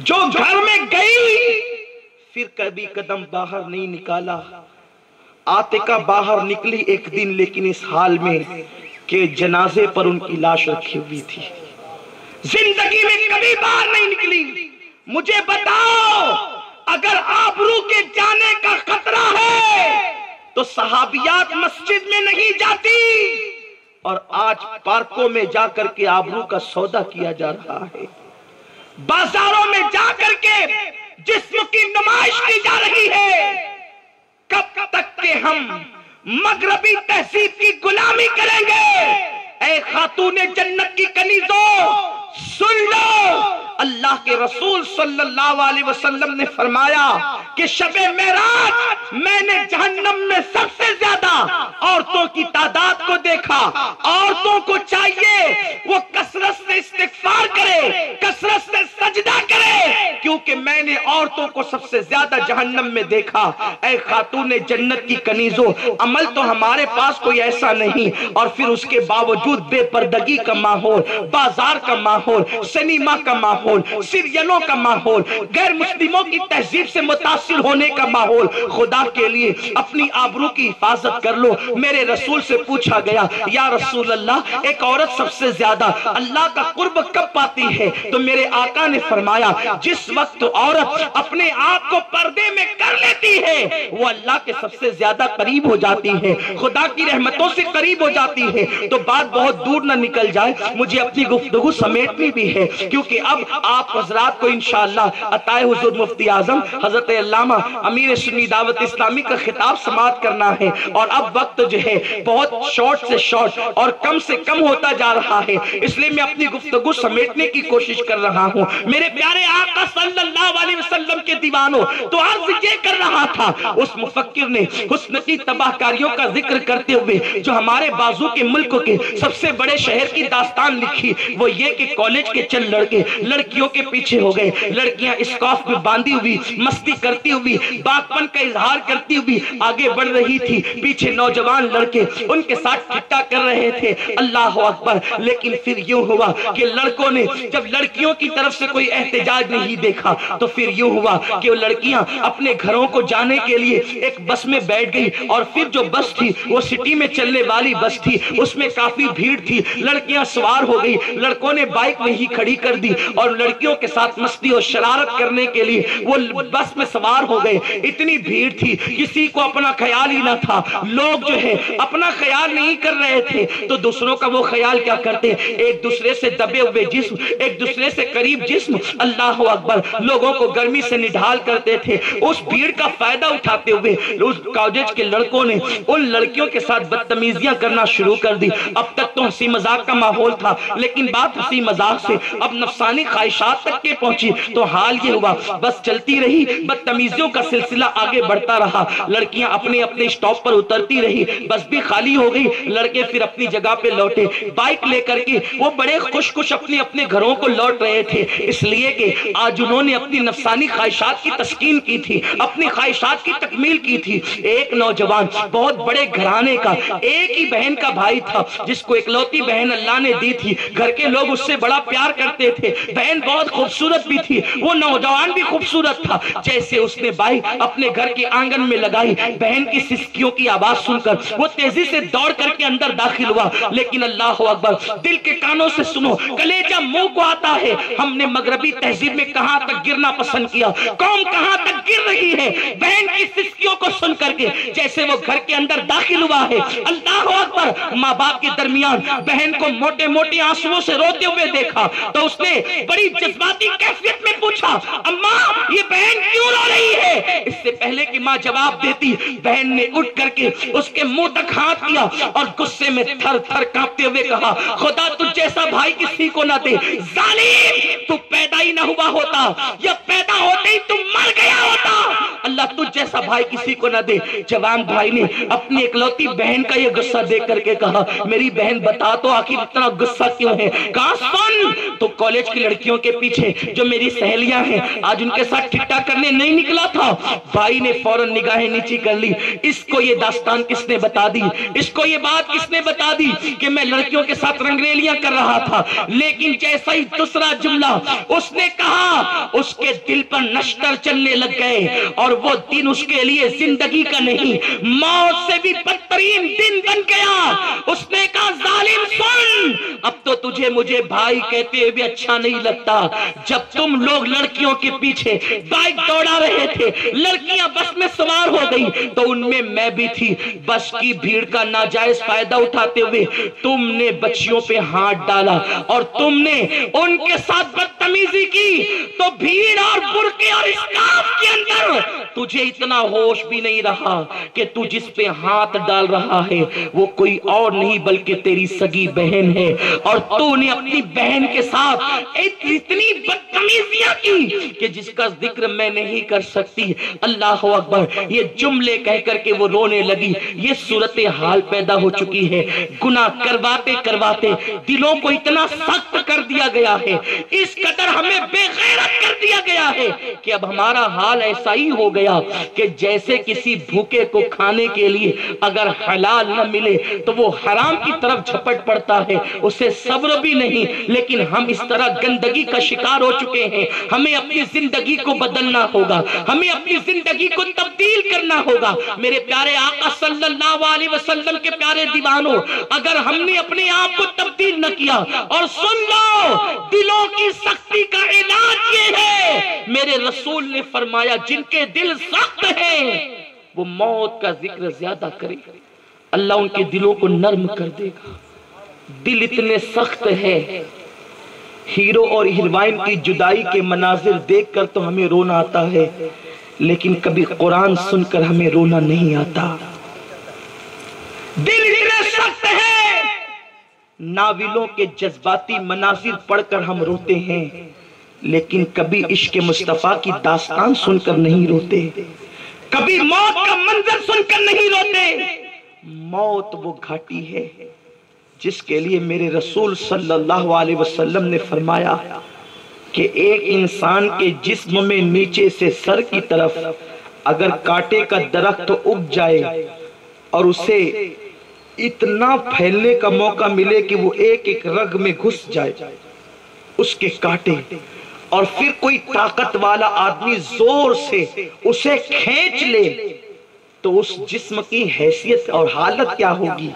جو گھر میں گئی پھر کبھی قدم باہر نہیں نکالا. عاتقہ باہر نکلی ایک دن لیکن اس حال میں کہ جنازے پر ان کی لاش رکھی ہوئی تھی. زندگی میں کبھی باہر نہیں نکلی. مجھے بتاؤ اگر آبرو کے جانے کا خطرہ ہے تو صحابیات مسجد میں نہیں جاتی اور آج پارکوں میں جا کر کے آبرو کا سودا کیا جا رہا ہے. بازاروں میں جا کر کے جسم کی نمائش کی جا رہی ہے. کب تک کہ ہم مغربی تہذیب کی غلامی کریں گے؟ اے خاتون جنت کی کنیزوں سن لو، اللہ کے رسول صلی اللہ علیہ وسلم نے فرمایا کہ شب معراج میں نے جہنم میں سب سے زیادہ عورتوں کی تعداد کو دیکھا. عورتوں کو چاہیے وہ کثرت سے استغفار کرے، کثرت سے سجدہ کرے، کیونکہ میں نے عورتوں کو سب سے زیادہ جہنم میں دیکھا. اے خاتون جنت کی کنیزوں، عمل تو ہمارے پاس کوئی ایسا نہیں اور پھر اس کے باوجود بے پردگی کا ماحول، بازار کا ماحول، سنیما کا ماحول، سیریلوں کا ماحول، غیر مسلموں کی تہذیب سے متاثر ہونے کا ماحول. خدا کے لیے اپنی آبرو کی حفاظت کر لو. میرے رسول سے پوچھا گیا یا رسول اللہ ایک عورت سب سے زیادہ اللہ کا قرب کب پاتی ہے؟ تو میرے آقا نے فرمایا جس وقت عورت اپنے آپ کو پردے میں کر لیتی ہے وہ اللہ کے سب سے زیادہ قریب ہو جاتی ہے، خدا کی رحمتوں سے قریب ہو جاتی ہے. تو بات بہت دور نہ نکل جائے، مجھے اپنی گفتگو سمیٹنی بھی ہے کیونکہ اب آپ حضرات کو انشاءاللہ عطائے حضور مفتی اعظم حضرت علامہ امیر سنی دعوت اسلامی کا خطاب سماعت کرنا ہے. اور اب وقت جو ہے بہت شارٹ سے شارٹ اور کم سے کم ہوتا جا رہا ہے، اس لیے میں اپنی گفتگو سمیٹنے کی کوشش کر رہا ہوں. میرے پیارے آقا صلی اللہ علیہ وسلم کے دیوانوں، تو عرض یہ کر رہا تھا اس مفکر نے حسن کی تباہ کاریوں کا ذکر کرتے ہوئے جو ہمارے بازو کے ملک کے سب سے بڑے شہر کی داستان لکھی، وہ یہ کہ کالج کے چند لڑکے لڑکیوں کے پیچھے ہو گئے. لڑکیاں اسکارف میں باندھی ہوئی مستی کرتی ہوئی باغپن کا اظہار کرتی ہوئی آگے بڑھ رہی تھی. پیچھے نوجوان لڑکے ان کے ساتھ ٹھٹا کر رہے تھے. اللہ اکبر. لیکن پھر یوں ہوا کہ لڑکوں نے جب لڑکیوں کی طرف سے کوئی احتجاج نہیں دیکھا تو پھر یوں ہوا کہ وہ لڑکیاں اپنے گھروں کو جانے کے لیے ایک بس میں بیٹھ گئی. اور پھر جو بس تھی وہ سٹی میں چلنے والی بس تھی، اس میں کافی بھیڑ تھی. لڑکیاں سوار ہو گئی، لڑکوں نے بائک وہی کھڑی کر دی اور لڑکیوں کے ساتھ مستی اور شرارت کرنے کے لیے وہ بس میں سوار ہو گئے. اتنی بھیڑ تھی کسی کو اپنا خیال ہی نہ تھا. لوگ جو ہے اپنا خیال نہیں کر رہے تھے تو دوسروں کا وہ خیال کیا کرتے؟ ایک دوسرے سے دبے ہوئے جسم، ایک دوسرے سے قریب جسم، اللہ اکبر، لوگوں کو گرمی سے نڈھال کرتے تھے. اس بھیڑ کا فائدہ اٹھاتے ہوئے اس کالج کے لڑکوں نے ان لڑکیوں کے ساتھ بدتمیزیاں کرنا شروع کر دی. اب تک تو ہنسی مذاق کا ماحول تھا لیکن بات ہنسی مذاق سے اب نفسانی خواہشات تک کے پہنچی. تو حال یہ ہوا بس چلتی رہی، بدتمیزیوں کا سلسلہ آگے بڑھتا رہا. لڑکیاں اپنے اپنے اسٹاپ پر اترتی رہی، بس بھی خالی ہو گئی. لڑکے پھر اپنی جگہ پہ لوٹے بائک لے کر کے. وہ بڑے خوش خوش اپنے اپنے گھروں کو لوٹ رہے تھے، اس لیے کہ آج انہوں نے اپنی نفسانی خواہشات کی تسکین کی تھی، اپنی خواہشات کی تکمیل کی تھی. ایک نوجوان بہت بڑے گھرانے کا ایک ہی بہن کا بھائی تھا جس کو اکلوتی بہن اللہ نے دی تھی. گھر کے لوگ اس سے بڑا پیار کرتے تھے. بہن بہت خوبصورت بھی تھی، وہ نوجوان بھی خوبصورت تھا. جیسے اس نے بائک اپنے گھر کے آنگن میں لگائی، بہن کی سسکیوں کی آواز سن کر وہ تیزی سے دوڑ کر کے اندر داخل ہوا. لیکن اللہ اکبر، دل کے کانوں سے سنو، کلیجہ منہ کو آتا ہے. ہم نے مغربی تہذیب میں کہاں تک گرنا پسند کیا، قوم کہاں تک گر رہی ہے بہن کی سسکیوں کو سن کر کے. جیسے وہ گھر کے اندر داخل ہوا ہے، اللہ اکبر، ماں باپ کے درمیان بہن کو موٹے موٹے آنسوؤں سے روتے ہوئے دیکھا تو اس نے بڑی جذباتی کیفیت میں پوچھا، اماں یہ بہن کیوں رو رہی ہے؟ اس سے پہلے کہ ماں جواب دیتی، بہن نے اٹھ کر کے اس کے منہ تک ہاتھ کیا اور غصے میں تھر تھر کانپتے ہوئے کہا، خدا تجھ جیسا بھائی کسی کو نہ دے. ظالم، تو پیدا ہی نہ ہوا ہوتا یا پیدا ہوتے ہی تم مر گیا ہوتا. اللہ تجھ جیسا بھائی کسی کو نہ دے. جوان بھائی نے اپنی اکلوتی بہن کا یہ غصہ دیکھ کر کے کہا، میری بہن بتا تو آخر اتنا غصہ کیوں ہے؟ کہا سن، تو کالج کی لڑکیوں کے پیچھے جو میری سہیلیاں ہیں آج ان کے ساتھ ٹھٹا کرنے نہیں نکلا تھا. بھائی نے فوراً نگاہیں نیچی کر لی. اس کو یہ داستان کس نے بتا دی، اس کو یہ بات کس نے بتا دی کہ میں لڑکیوں کے ساتھ رنگریلیاں کر رہا تھا؟ لیکن جیسا ہی دوسرا جملہ اس نے کہا، اس کے دل پر نشتر چلنے لگ گئے اور وہ دن اس کے لیے زندگی کا نہیں موت سے بھی بدترین دن بن گیا۔ اس نے کہا ظالم سن، اب تو تجھے مجھے بھائی کہتے ہوئے بھی اچھا نہیں لگتا۔ جب تم لوگ لڑکیوں کے پیچھے بائک دوڑا رہے تھے، لڑکیاں بس میں سوار ہو گئی تو ان میں بھی تھی، بس کی بھیڑ کا ناجائز فائدہ اٹھاتے ہوئے تم نے بچیوں پہ ہاتھ ڈالا اور تم نے ان کے ساتھ بدتمیزی کی، تو بھیڑ اور برقع اور اسکارف کے اندر تجھے اتنا ہوش بھی نہیں رہا کہ تو جس پہ ہاتھ ڈال رہا ہے وہ کوئی اور نہیں بلکہ تیری سگی بہن ہے، اور تو نے اپنی بہن کے ساتھ اتنی بدتمیزیاں کی کہ جس کا ذکر میں نہیں کر سکتی۔ اللہ اکبر، یہ جملے کہہ کر کے وہ رونے لگی۔ یہ صورتحال پیدا ہو چکی ہے، گناہ کرواتے کرواتے دلوں کو اتنا سخت کر دیا گیا ہے، اس قدر ہمیں بے غیرت کر دیا گیا ہے کہ اب ہمارا حال ایسا ہی ہو گیا کہ جیسے کسی بھوکے کو کھانے کے لیے اگر حلال نہ ملے تو وہ حرام کی طرف جھپٹ پڑتا ہے، اسے صبر بھی نہیں۔ لیکن ہم اس طرح گندگی کا شکار ہو چکے ہیں۔ ہمیں اپنی زندگی کو بدلنا ہوگا، ہمیں اپنی زندگی کو تبدیل کرنا ہوگا۔ میرے پیارے آقا صلی اللہ علیہ وسلم کے پیارے دیوانوں، اگر ہم نے اپنے آپ کو تبدیل نہ کیا، اور سن لو دلوں کی سختی کا علاج یہ ہے، میرے رسول نے فرمایا جن کے دل سخت ہیں وہ موت کا ذکر زیادہ کرے، اللہ ان کے دلوں کو نرم کر دے گا۔ دل اتنے سخت ہے، ہیرو اور ہیروئن کی جدائی کے مناظر دیکھ کر تو ہمیں رونا آتا ہے، لیکن کبھی قرآن سن کر ہمیں رونا نہیں آتا۔ دل اتنے سخت ہے، ناولوں کے جذباتی مناظر پڑھ کر ہم روتے ہیں، لیکن کبھی عشق مصطفیٰ کی داستان سن کر نہیں روتے، کبھی موت کا منظر سن کر نہیں روتے۔ موت وہ گھاٹی ہے جس کے لیے میرے رسول صلی اللہ علیہ وسلم نے فرمایا کہ ایک انسان کے جسم میں نیچے سے سر کی طرف اگر کانٹے کا درخت اگ جائے اور اسے اتنا پھیلنے کا موقع ملے کہ وہ ایک ایک رگ میں گھس جائے اس کے کانٹے، اور پھر کوئی طاقت والا آدمی زور سے اسے کھینچ لے تو اس جسم کی حیثیت اور حالت کیا ہوگی؟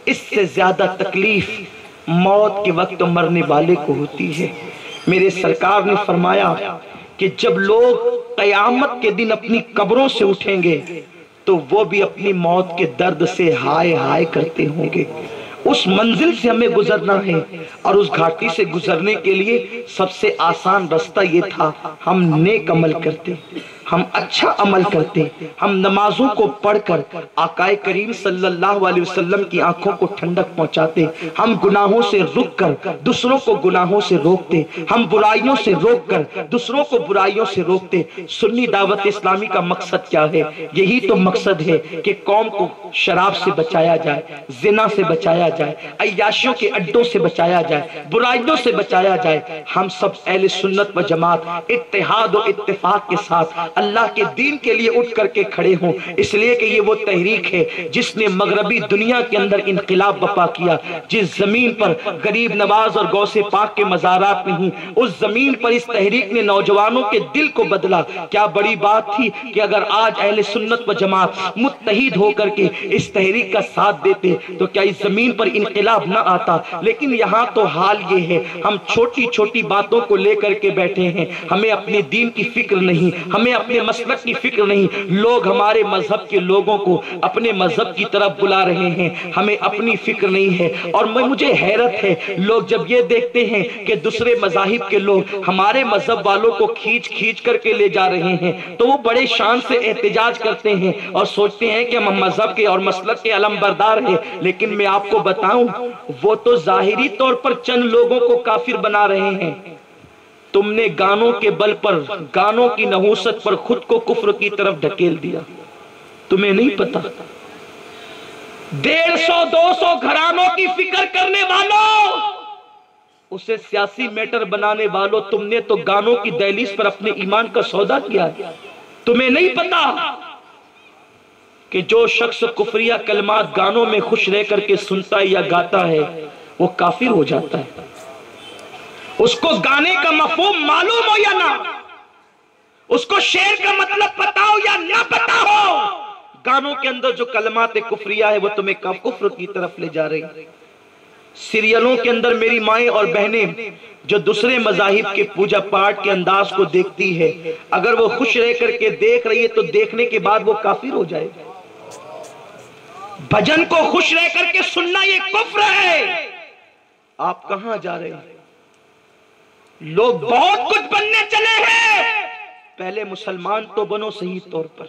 اس سے زیادہ تکلیف موت کے وقت مرنے والے کو ہوتی ہے۔ میرے سرکار نے فرمایا کہ جب لوگ قیامت کے دن اپنی قبروں سے اٹھیں گے تو وہ بھی اپنی موت کے درد سے ہائے ہائے کرتے ہوں گے۔ اس منزل سے ہمیں گزرنا ہے، اور اس گھاٹی سے گزرنے کے لیے سب سے آسان رستہ یہ تھا، ہم نیک عمل کرتے، ہم اچھا عمل کرتے، ہم نمازوں کو پڑھ کر آقا کریم صلی اللہ علیہ وسلم کی آنکھوں کو ٹھنڈک پہنچاتے، ہم گناہوں سے رک کر دوسروں کو گناہوں سے روکتے، ہم برائیوں سے روک کر دوسروں کو برائیوں سے روکتے۔ سنی دعوت اسلامی کا مقصد کیا ہے؟ یہی تو مقصد ہے کہ قوم کو شراب سے بچایا جائے، زنا سے بچایا جائے، عیاشیوں کے اڈوں سے بچایا جائے، برائیوں سے بچایا جائے۔ ہم سب اہل سنت و جماعت اتحاد و اتفاق کے ساتھ اللہ کے دین کے لیے اٹھ کر کے کھڑے ہوں، اس لیے کہ یہ وہ تحریک ہے جس نے مغربی دنیا کے اندر انقلاب برپا کیا۔ جس زمین پر غریب نواز اور غوث پاک کے مزارات نہیں، اس زمین پر اس تحریک نے نوجوانوں کے دل کو بدلا۔ کیا بڑی بات تھی کہ اگر آج اہل سنت و جماعت متحد ہو کر کے اس تحریک کا ساتھ دیتے تو کیا اس زمین پر انقلاب نہ آتا؟ لیکن یہاں تو حال یہ ہے، ہم چھوٹی چھوٹی باتوں کو لے کر کے بیٹھے ہیں، ہمیں اپنے دین کی فکر نہیں، ہمیں اپنے مسلک کی فکر نہیں۔ لوگ ہمارے مذہب کے لوگوں کو اپنے مذہب کی طرف بلا رہے ہیں، ہمیں اپنی فکر نہیں ہے۔ اور مجھے حیرت ہے، لوگ جب یہ دیکھتے ہیں کہ دوسرے مذاہب کے لوگ ہمارے مذہب والوں کو کھینچ کھینچ کر کے لے جا رہے ہیں تو وہ بڑے شان سے احتجاج کرتے ہیں اور سوچتے ہیں کہ ہم مذہب کے اور مسلک کے علم بردار ہیں۔ لیکن میں آپ کو بتاؤں، وہ تو ظاہری طور پر چند لوگوں کو کافر بنا رہے ہیں، تم نے گانوں کے بل پر، گانوں کی نحوست پر خود کو کفر کی طرف ڈھکیل دیا۔ تمہیں نہیں پتا، 150-200 گھرانوں کی فکر کرنے والوں، اسے سیاسی میٹر بنانے والوں، تم نے تو گانوں کی دہلیز پر اپنے ایمان کا سودا کیا ہے۔ تمہیں نہیں پتا کہ جو شخص کفریہ کلمات گانوں میں خوش رہ کر کے سنتا ہے یا گاتا ہے وہ کافر ہو جاتا ہے، اس کو گانے کا مفہوم معلوم ہو یا نہ۔ اس کو شعر کا مطلب پتا ہو یا نہ پتا ہو، گانوں کے اندر جو کلمات کفریہ ہے وہ تمہیں کفر کی طرف لے جا رہی۔ سیریلوں کے اندر میری مائیں اور بہنیں جو دوسرے مذاہب کے پوجا پاٹ کے انداز کو دیکھتی ہے، اگر وہ خوش رہ کر کے دیکھ رہی ہے تو دیکھنے کے بعد وہ کافر ہو جائے۔ بھجن کو خوش رہ کر کے سننا یہ کفر ہے۔ آپ کہاں جا رہے ہیں؟ لوگ بہت کچھ بننے چلے ہیں، پہلے مسلمان تو بنو صحیح طور پر،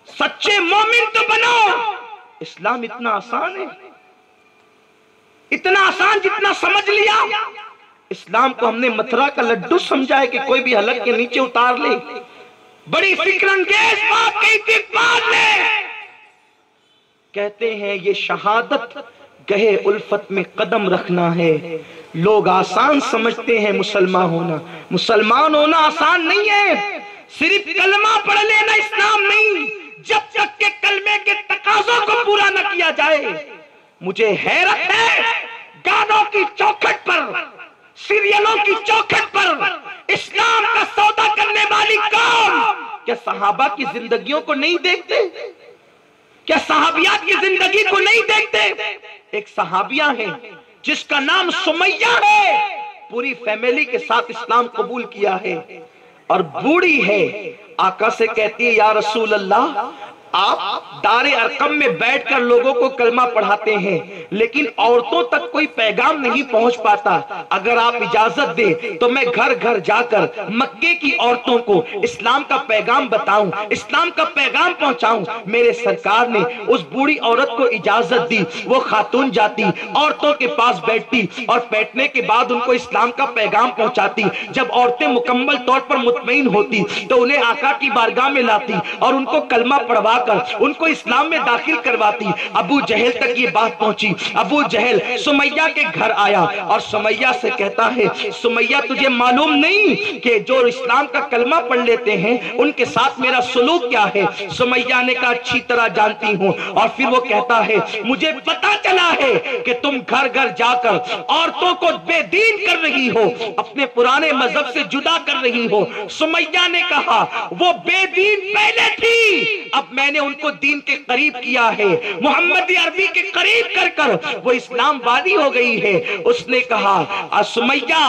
سچے مومن تو بنو۔ اسلام اتنا آسان ہے، اتنا آسان جتنا سمجھ لیا۔ اسلام کو ہم نے متھرا کا لڈو سمجھا ہے کہ کوئی بھی حلق کے نیچے اتار لے۔ بڑی فکر انگیز بات کہی تھی بعد میں، کہتے ہیں یہ شہادت گہے الفت میں قدم رکھنا ہے۔ لوگ آسان سمجھتے ہیں مسلمان ہونا، مسلمان ہونا آسان نہیں ہے۔ صرف کلمہ پڑھ لینا اسلام نہیں، جب تک کہ کلمے کے تقاضوں کو پورا نہ کیا جائے۔ مجھے حیرت ہے گانوں کی چوکھٹ پر، سیریلوں کی چوکھٹ پر اسلام کا سودا کرنے والی قوم کیا صحابہ کی زندگیوں کو نہیں دیکھتے؟ کیا صحابیات کی زندگی کو نہیں دیکھتے؟ ایک صحابیہ ہے جس کا نام سمیہ ہے، پوری فیملی کے ساتھ اسلام قبول کیا ہے اور بوڑھی ہے، آقا سے کہتی ہے یا رسول اللہ آپ دار ارقم میں بیٹھ کر لوگوں کو کلمہ پڑھاتے ہیں لیکن عورتوں تک کوئی پیغام نہیں پہنچ پاتا، اگر آپ اجازت دیں تو میں گھر گھر جا کر مکے کی عورتوں کو اسلام کا پیغام بتاؤں، اسلام کا پیغام پہنچاؤں۔ میرے سرکار نے اس بوڑھی عورت کو اجازت دی، وہ خاتون جاتی عورتوں کے پاس بیٹھتی اور بیٹھنے کے بعد ان کو اسلام کا پیغام پہنچاتی۔ جب عورتیں مکمل طور پر مطمئن ہوتی تو انہیں آقا کی بارگاہ میں لاتی اور ان کو کلمہ پڑھوا کر ان کو اسلام میں داخل کرواتی۔ ابو جہل تک یہ بات پہنچی، ابو جہل سمیہ کے گھر آیا اور سمیہ سے کہتا ہے سمیہ تجھے معلوم نہیں کہ جو اسلام کا کلمہ پڑھ لیتے ہیں ان کے ساتھ میرا سلوک کیا ہے؟ سمیہ نے کہا اچھی طرح جانتی ہوں، اور پھر وہ کہتا ہے مجھے پتا چلا ہے کہ تم گھر گھر جا کر عورتوں کو بے دین کر رہی ہو، اپنے پرانے مذہب سے جدا کر رہی ہو۔ سمیہ نے کہا وہ بے دین پہلے تھی، اب میں نے ان کو دین کے قریب کیا ہے، محمد عربی کے قریب کر کر وہ اسلام والی ہو گئی ہے۔ اس نے کہا سمیہ